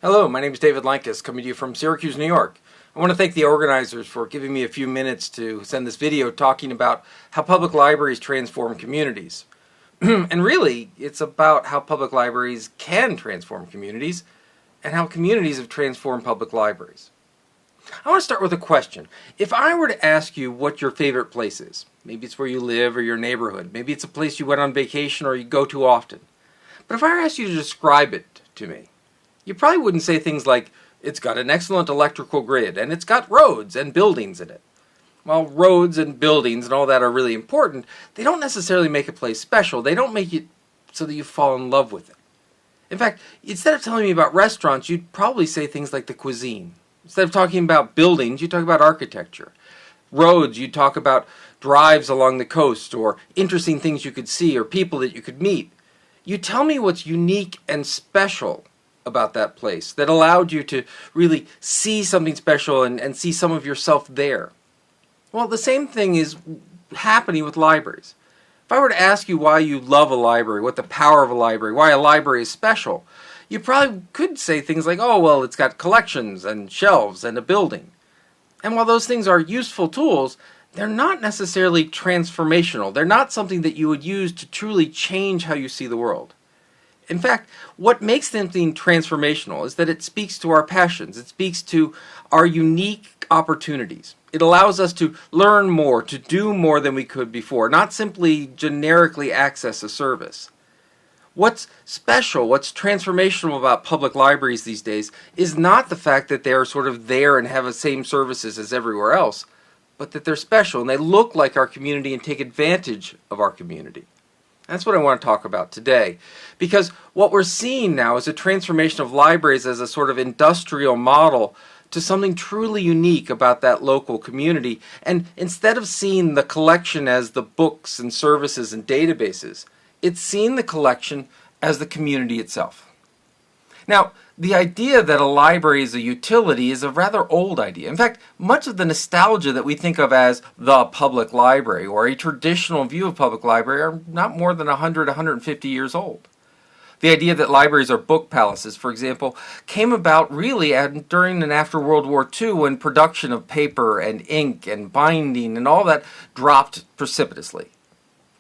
Hello, my name is David Lankus, coming to you from Syracuse, New York. I want to thank the organizers for giving me a few minutes to send this video talking about how public libraries transform communities. And really, it's about how public libraries can transform communities and how communities have transformed public libraries. I want to start with a question. If I were to ask you what your favorite place is, maybe it's where you live or your neighborhood, maybe it's a place you went on vacation or you go to often, but if I were to ask you to describe it to me, you probably wouldn't say things like, it's got an excellent electrical grid and it's got roads and buildings in it. While roads and buildings and all that are really important, they don't necessarily make a place special. They don't make it so that you fall in love with it. In fact, instead of telling me about restaurants, you'd probably say things like the cuisine. Instead of talking about buildings, you'd talk about architecture. Roads, you'd talk about drives along the coast or interesting things you could see or people that you could meet. You tell me what's unique and special about that place that allowed you to really see something special and see some of yourself there. Well, the same thing is happening with libraries. If I were to ask you why you love a library, what the power of a library, why a library is special, you probably could say things like, oh, well, it's got collections and shelves and a building. And while those things are useful tools, they're not necessarily transformational. They're not something that you would use to truly change how you see the world. In fact, what makes something transformational is that it speaks to our passions. It speaks to our unique opportunities. It allows us to learn more, to do more than we could before, not simply generically access a service. What's special, what's transformational about public libraries these days is not the fact that they're sort of there and have the same services as everywhere else, but that they're special and they look like our community and take advantage of our community. That's what I want to talk about today, because what we're seeing now is a transformation of libraries as a sort of industrial model to something truly unique about that local community. And instead of seeing the collection as the books and services and databases, it's seeing the collection as the community itself. Now, the idea that a library is a utility is a rather old idea. In fact, much of the nostalgia that we think of as the public library or a traditional view of public library are not more than 100, 150 years old. The idea that libraries are book palaces, for example, came about really during and after World War II when production of paper and ink and binding and all that dropped precipitously.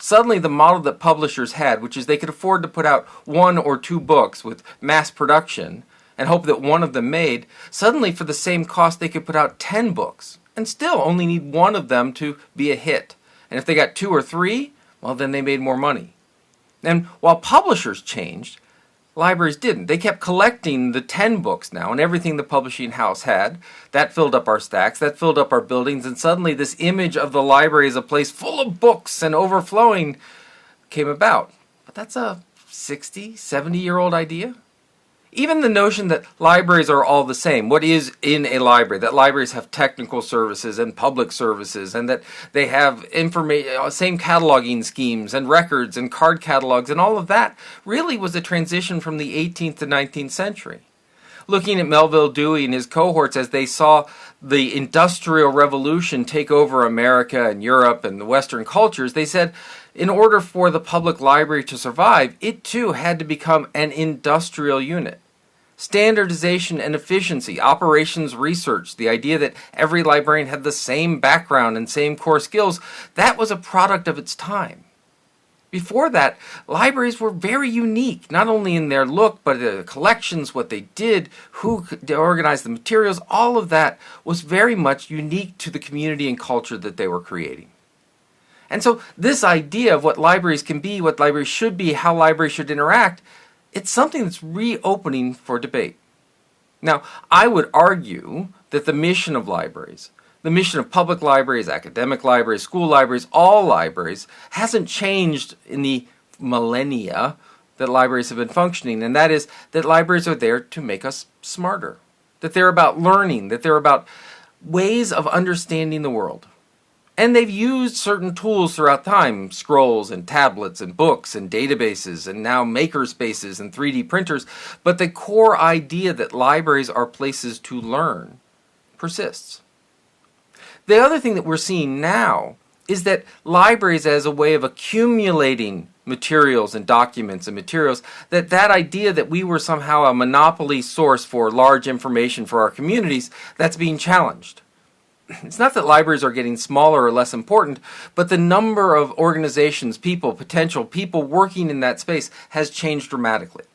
Suddenly the model that publishers had, which is they could afford to put out 1 or 2 books with mass production and hope that one of them made, suddenly for the same cost they could put out 10 books and still only need one of them to be a hit. And if they got 2 or 3, well, then they made more money. And while publishers changed, libraries didn't. They kept collecting the 10 books now and everything the publishing house had. That filled up our stacks, that filled up our buildings, and suddenly this image of the library as a place full of books and overflowing came about. But that's a 60, 70-year-old idea. Even the notion that libraries are all the same, what is in a library, that libraries have technical services and public services, and that they have same cataloging schemes and records and card catalogs, and all of that really was a transition from the 18th to 19th century. Looking at Melville Dewey and his cohorts as they saw the Industrial Revolution take over America and Europe and the Western cultures, they said, in order for the public library to survive, it too had to become an industrial unit. Standardization and efficiency, operations research, the idea that every librarian had the same background and same core skills, that was a product of its time. Before that, libraries were very unique, not only in their look, but the collections, what they did, who organized the materials, all of that was very much unique to the community and culture that they were creating. And so this idea of what libraries can be, what libraries should be, how libraries should interact, it's something that's reopening for debate. Now, I would argue that the mission of libraries, the mission of public libraries, academic libraries, school libraries, all libraries, hasn't changed in the millennia that libraries have been functioning, and that is that libraries are there to make us smarter, that they're about learning, that they're about ways of understanding the world. And they've used certain tools throughout time, scrolls and tablets and books and databases and now maker spaces and 3D printers, but the core idea that libraries are places to learn persists. The other thing that we're seeing now is that libraries as a way of accumulating materials and documents and materials, that idea that we were somehow a monopoly source for large information for our communities, that's being challenged. It's not that libraries are getting smaller or less important, but the number of organizations, potential people working in that space has changed dramatically.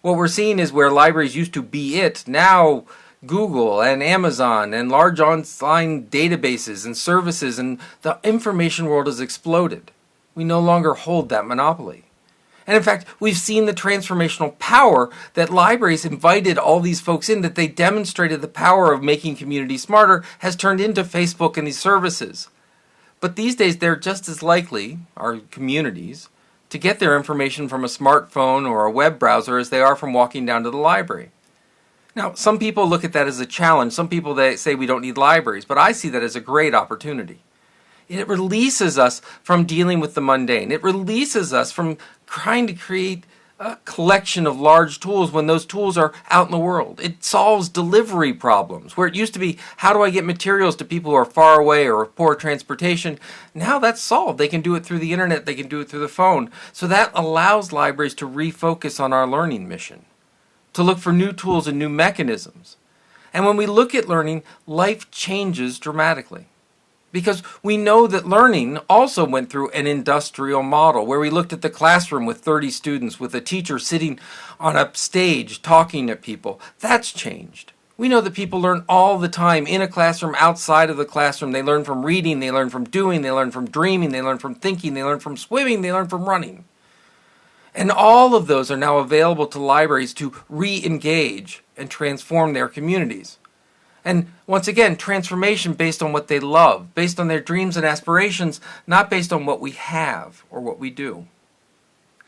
What we're seeing is where libraries used to be it, now Google and Amazon and large online databases and services, and the information world has exploded. We no longer hold that monopoly. And in fact, we've seen the transformational power that libraries invited all these folks in, that they demonstrated the power of making communities smarter, has turned into Facebook and these services. But these days, they're just as likely, our communities, to get their information from a smartphone or a web browser as they are from walking down to the library. Now, some people look at that as a challenge. Some people, they say we don't need libraries, but I see that as a great opportunity. It releases us from dealing with the mundane. It releases us from trying to create a collection of large tools when those tools are out in the world. It solves delivery problems, where it used to be, how do I get materials to people who are far away or have poor transportation? Now that's solved. They can do it through the internet. They can do it through the phone. So that allows libraries to refocus on our learning mission, to look for new tools and new mechanisms. And when we look at learning, life changes dramatically. Because we know that learning also went through an industrial model where we looked at the classroom with 30 students, with a teacher sitting on a stage talking at people. That's changed. We know that people learn all the time in a classroom, outside of the classroom. They learn from reading, they learn from doing, they learn from dreaming, they learn from thinking, they learn from swimming, they learn from running. And all of those are now available to libraries to re-engage and transform their communities. And once again, transformation based on what they love, based on their dreams and aspirations, not based on what we have or what we do.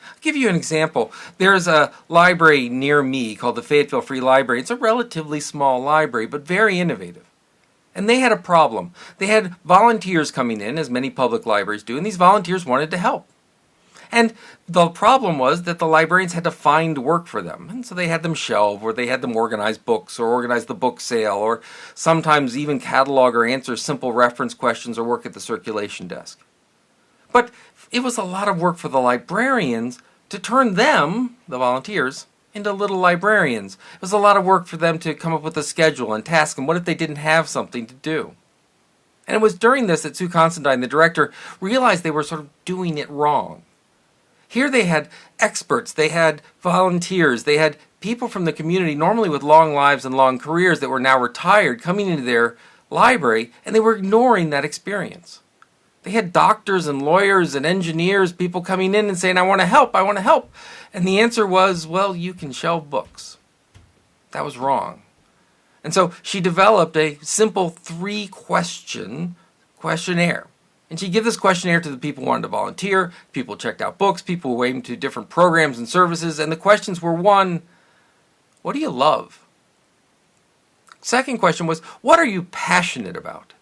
I'll give you an example. There's a library near me called the Fayetteville Free Library. It's a relatively small library, but very innovative. And they had a problem. They had volunteers coming in, as many public libraries do, and these volunteers wanted to help. And the problem was that the librarians had to find work for them. And so they had them shelve, or they had them organize books, or organize the book sale, or sometimes even catalog or answer simple reference questions or work at the circulation desk. But it was a lot of work for the librarians to turn them, the volunteers, into little librarians. It was a lot of work for them to come up with a schedule and task, and what if they didn't have something to do? And it was during this that Sue Constantine, the director, realized they were sort of doing it wrong. Here they had experts, they had volunteers, they had people from the community, normally with long lives and long careers that were now retired, coming into their library, and they were ignoring that experience. They had doctors and lawyers and engineers, people coming in and saying, I want to help, I want to help. And the answer was, well, you can shelve books. That was wrong. And so she developed a simple 3-question questionnaire. And she gave this questionnaire to the people who wanted to volunteer, people who checked out books, people who were into different programs and services. And the questions were, 1, what do you love? Second question was, what are you passionate about?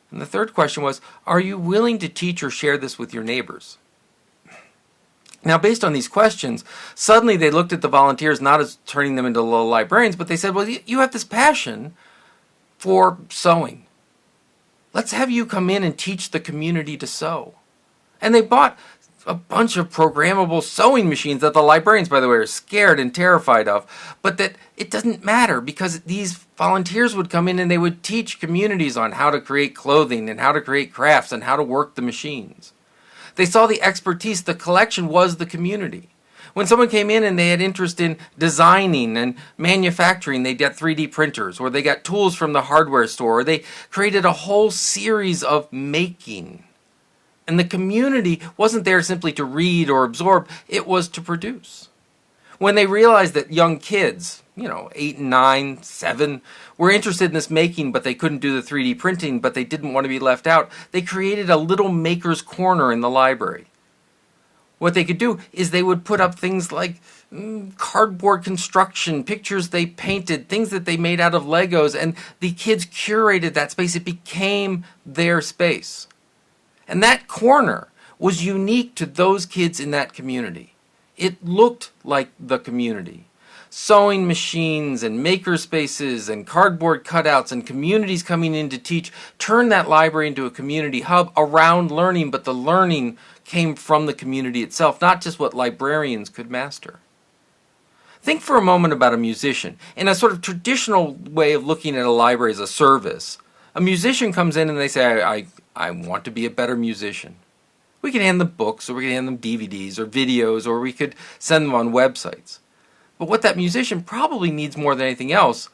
And the third question was, are you willing to teach or share this with your neighbors? Now, based on these questions, suddenly they looked at the volunteers not as turning them into little librarians, but they said, well, you have this passion for sewing. Let's have you come in and teach the community to sew. And they bought a bunch of programmable sewing machines that the librarians, by the way, are scared and terrified of, but that it doesn't matter because these volunteers would come in and they would teach communities on how to create clothing and how to create crafts and how to work the machines. They saw the expertise, the collection was the community. When someone came in and they had interest in designing and manufacturing, they got 3D printers, or they got tools from the hardware store, or they created a whole series of making. And the community wasn't there simply to read or absorb, it was to produce. When they realized that young kids, 8 and 9, 7, were interested in this making, but they couldn't do the 3D printing, but they didn't want to be left out, they created a little maker's corner in the library. What they could do is they would put up things like cardboard construction, pictures they painted, things that they made out of Legos, and the kids curated that space. It became their space. And that corner was unique to those kids in that community. It looked like the community. Sewing machines and maker spaces and cardboard cutouts and communities coming in to teach turned that library into a community hub around learning, but the learning came from the community itself, not just what librarians could master. Think for a moment about a musician. In a sort of traditional way of looking at a library as a service, a musician comes in and they say, I want to be a better musician. We can hand them books, or we can hand them DVDs or videos, or we could send them on websites. But what that musician probably needs more than anything else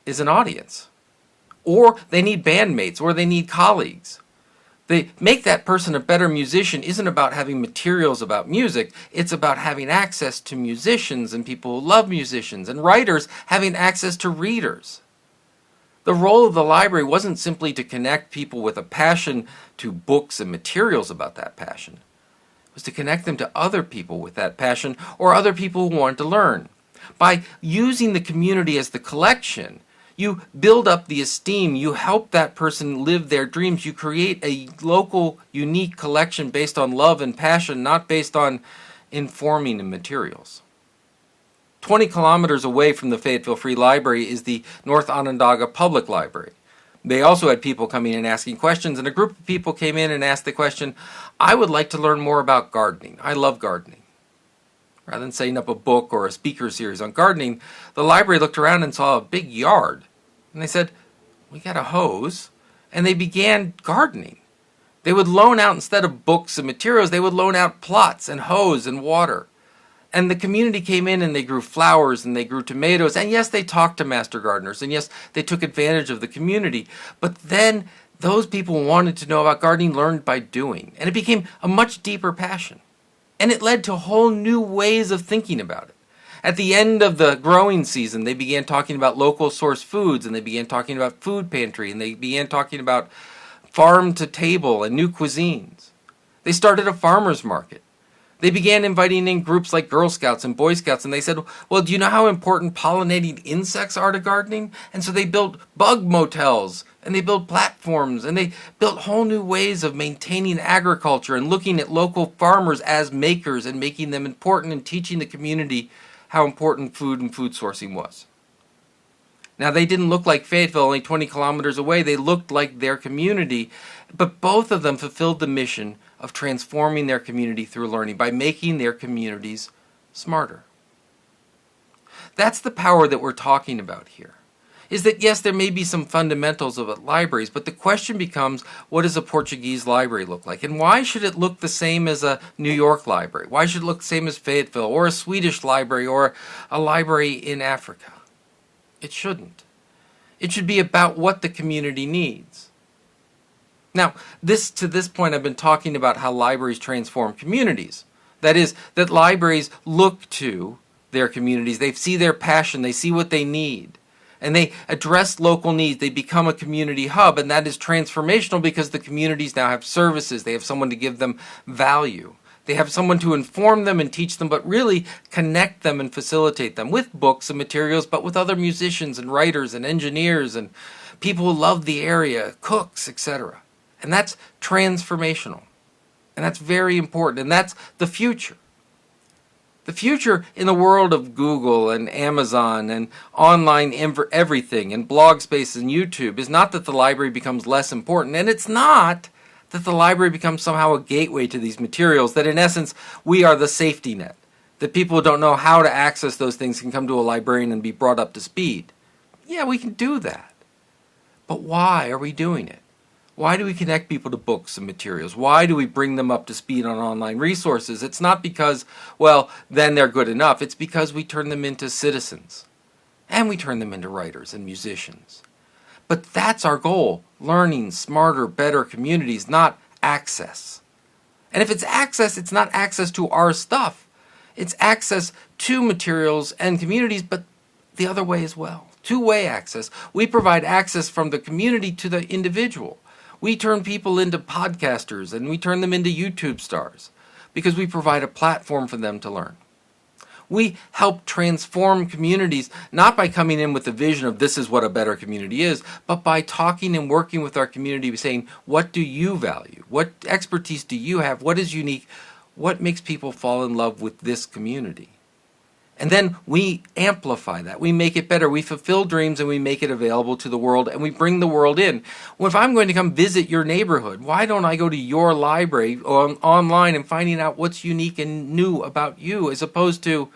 is an audience. Or they need bandmates, or they need colleagues. They make that person a better musician isn't about having materials about music. It's about having access to musicians and people who love musicians, and writers having access to readers. The role of the library wasn't simply to connect people with a passion to books and materials about that passion. It was to connect them to other people with that passion, or other people who wanted to learn. By using the community as the collection, you build up the esteem, you help that person live their dreams, you create a local, unique collection based on love and passion, not based on informing and materials. 20 kilometers away from the Fayetteville Free Library is the North Onondaga Public Library. They also had people coming in and asking questions, and a group of people came in and asked the question, I would like to learn more about gardening. I love gardening. Rather than setting up a book or a speaker series on gardening, the library looked around and saw a big yard. And they said, we got a hose. And they began gardening. They would loan out, instead of books and materials, they would loan out plots and hose and water. And the community came in and they grew flowers and they grew tomatoes. And yes, they talked to master gardeners. And yes, they took advantage of the community. But then those people who wanted to know about gardening learned by doing. And it became a much deeper passion. And it led to whole new ways of thinking about it. At the end of the growing season, they began talking about local source foods, and they began talking about food pantry, and they began talking about farm to table and new cuisines. They started a farmer's market. They began inviting in groups like Girl Scouts and Boy Scouts, and they said, well, do you know how important pollinating insects are to gardening? And so they built bug motels, and they built platforms, and they built whole new ways of maintaining agriculture and looking at local farmers as makers and making them important and teaching the community how important food and food sourcing was. Now, they didn't look like Fayetteville, only 20 kilometers away. They looked like their community, but both of them fulfilled the mission of transforming their community through learning by making their communities smarter. That's the power that we're talking about here. Is that, yes, there may be some fundamentals of libraries, but the question becomes, what does a Portuguese library look like? And why should it look the same as a New York library? Why should it look the same as Fayetteville, or a Swedish library, or a library in Africa? It shouldn't. It should be about what the community needs. Now, to this point, I've been talking about how libraries transform communities. That is, that libraries look to their communities. They see their passion. They see what they need. And they address local needs. They become a community hub, and that is transformational because the communities now have services. They have someone to give them value. They have someone to inform them and teach them, but really connect them and facilitate them with books and materials, but with other musicians and writers and engineers and people who love the area, cooks, etc. And that's transformational. And that's very important. And that's the future. The future in the world of Google and Amazon and online everything and blog spaces and YouTube is not that the library becomes less important, and it's not that the library becomes somehow a gateway to these materials, that in essence we are the safety net, that people who don't know how to access those things can come to a librarian and be brought up to speed. Yeah, we can do that. But why are we doing it? Why do we connect people to books and materials? Why do we bring them up to speed on online resources? It's not because, well, then they're good enough. It's because we turn them into citizens. And we turn them into writers and musicians. But that's our goal. Learning smarter, better communities, not access. And if it's access, it's not access to our stuff. It's access to materials and communities, but the other way as well. Two-way access. We provide access from the community to the individual. We turn people into podcasters and we turn them into YouTube stars because we provide a platform for them to learn. We help transform communities not by coming in with the vision of this is what a better community is, but by talking and working with our community, saying, what do you value? What expertise do you have? What is unique? What makes people fall in love with this community? And then we amplify that. We make it better. We fulfill dreams and we make it available to the world, and we bring the world in. Well, if I'm going to come visit your neighborhood, why don't I go to your library online and finding out what's unique and new about you, as opposed to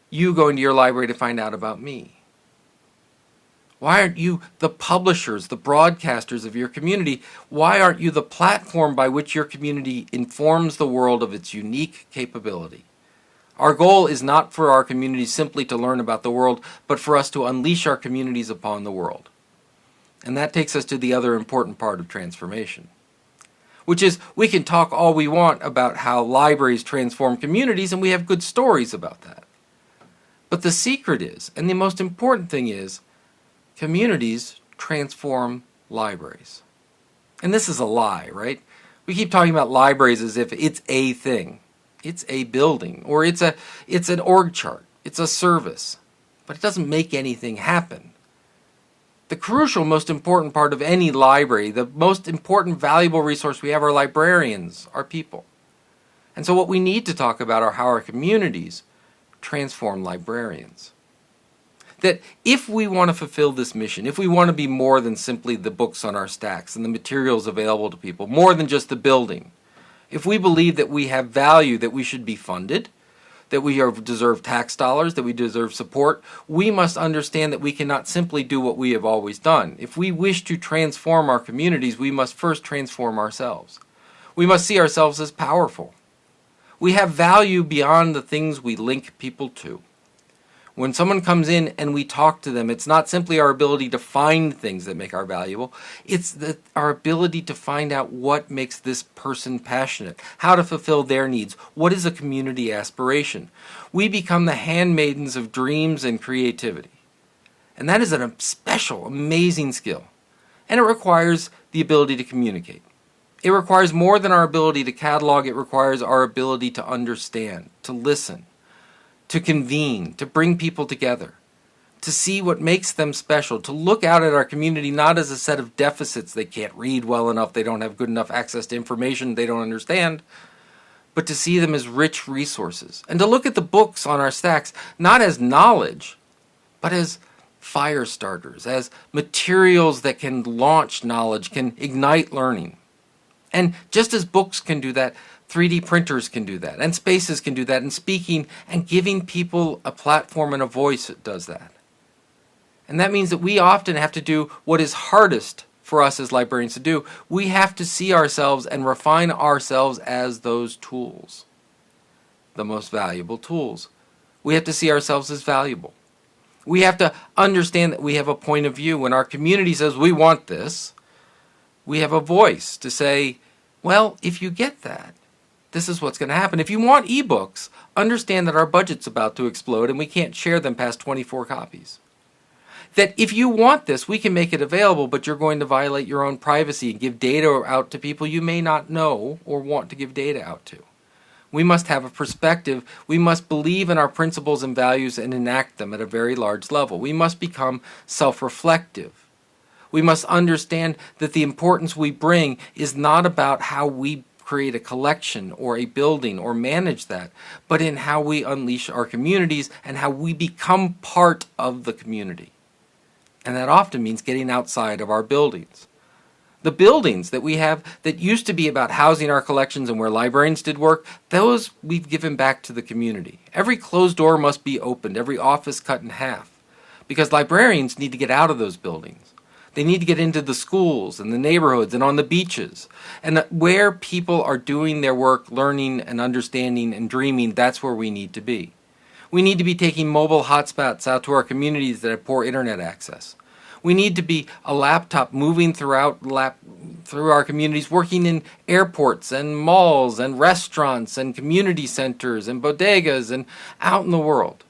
you going to your library to find out about me? Why aren't you the publishers, the broadcasters of your community? Why aren't you the platform by which your community informs the world of its unique capability? Our goal is not for our communities simply to learn about the world, but for us to unleash our communities upon the world. And that takes us to the other important part of transformation, which is we can talk all we want about how libraries transform communities, and we have good stories about that. But the secret is, and the most important thing is, communities transform libraries. And this is a lie, right? We keep talking about libraries as if it's a thing. It's a building, or it's an org chart. It's a service. But it doesn't make anything happen. The crucial, most important part of any library, the most important, valuable resource we have are librarians, are people. And so what we need to talk about are how our communities transform librarians. That if we want to fulfill this mission, if we want to be more than simply the books on our stacks and the materials available to people, more than just the building, if we believe that we have value, that we should be funded, that we deserve tax dollars, that we deserve support, we must understand that we cannot simply do what we have always done. If we wish to transform our communities, we must first transform ourselves. We must see ourselves as powerful. We have value beyond the things we link people to. When someone comes in and we talk to them, it's not simply our ability to find things that make our valuable. It's our ability to find out what makes this person passionate, how to fulfill their needs, what is a community aspiration. We become the handmaidens of dreams and creativity. And that is a special, amazing skill. And it requires the ability to communicate. It requires more than our ability to catalog. It requires our ability to understand, to listen, to convene, to bring people together, to see what makes them special, to look out at our community not as a set of deficits. They can't read well enough, they don't have good enough access to information, they don't understand, but to see them as rich resources. And to look at the books on our stacks not as knowledge, but as fire starters, as materials that can launch knowledge, can ignite learning. And just as books can do that, 3D printers can do that, and spaces can do that, and speaking and giving people a platform and a voice does that. And that means that we often have to do what is hardest for us as librarians to do. We have to see ourselves and refine ourselves as those tools, the most valuable tools. We have to see ourselves as valuable. We have to understand that we have a point of view. When our community says we want this, we have a voice to say, well, if you get that, this is what's going to happen. If you want ebooks, understand that our budget's about to explode and we can't share them past 24 copies. That if you want this, we can make it available, but you're going to violate your own privacy and give data out to people you may not know or want to give data out to. We must have a perspective. We must believe in our principles and values and enact them at a very large level. We must become self-reflective. We must understand that the importance we bring is not about how we create a collection or a building or manage that, but in how we unleash our communities and how we become part of the community. And that often means getting outside of our buildings. The buildings that we have that used to be about housing our collections and where librarians did work, those we've given back to the community. Every closed door must be opened, every office cut in half, because librarians need to get out of those buildings. They need to get into the schools and the neighborhoods and on the beaches. And where people are doing their work, learning and understanding and dreaming, that's where we need to be. We need to be taking mobile hotspots out to our communities that have poor internet access. We need to be a laptop moving through our communities, working in airports and malls and restaurants and community centers and bodegas and out in the world.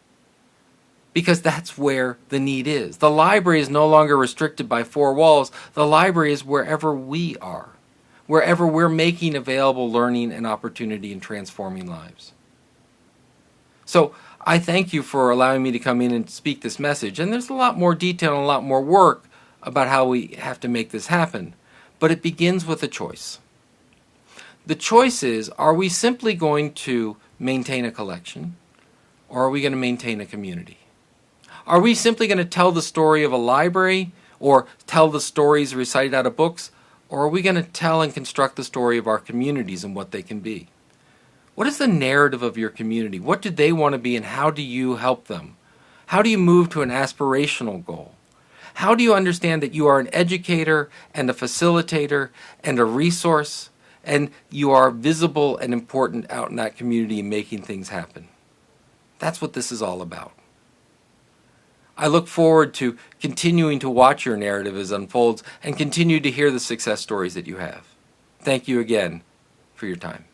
Because that's where the need is. The library is no longer restricted by four walls. The library is wherever we are, wherever we're making available learning and opportunity and transforming lives. So I thank you for allowing me to come in and speak this message. And there's a lot more detail and a lot more work about how we have to make this happen. But it begins with a choice. The choice is, are we simply going to maintain a collection? or are we going to maintain a community? Are we simply going to tell the story of a library or tell the stories recited out of books, or are we going to tell and construct the story of our communities and what they can be? What is the narrative of your community? What do they want to be, and how do you help them? How do you move to an aspirational goal? How do you understand that you are an educator and a facilitator and a resource, and you are visible and important out in that community and making things happen? That's what this is all about. I look forward to continuing to watch your narrative as it unfolds and continue to hear the success stories that you have. Thank you again for your time.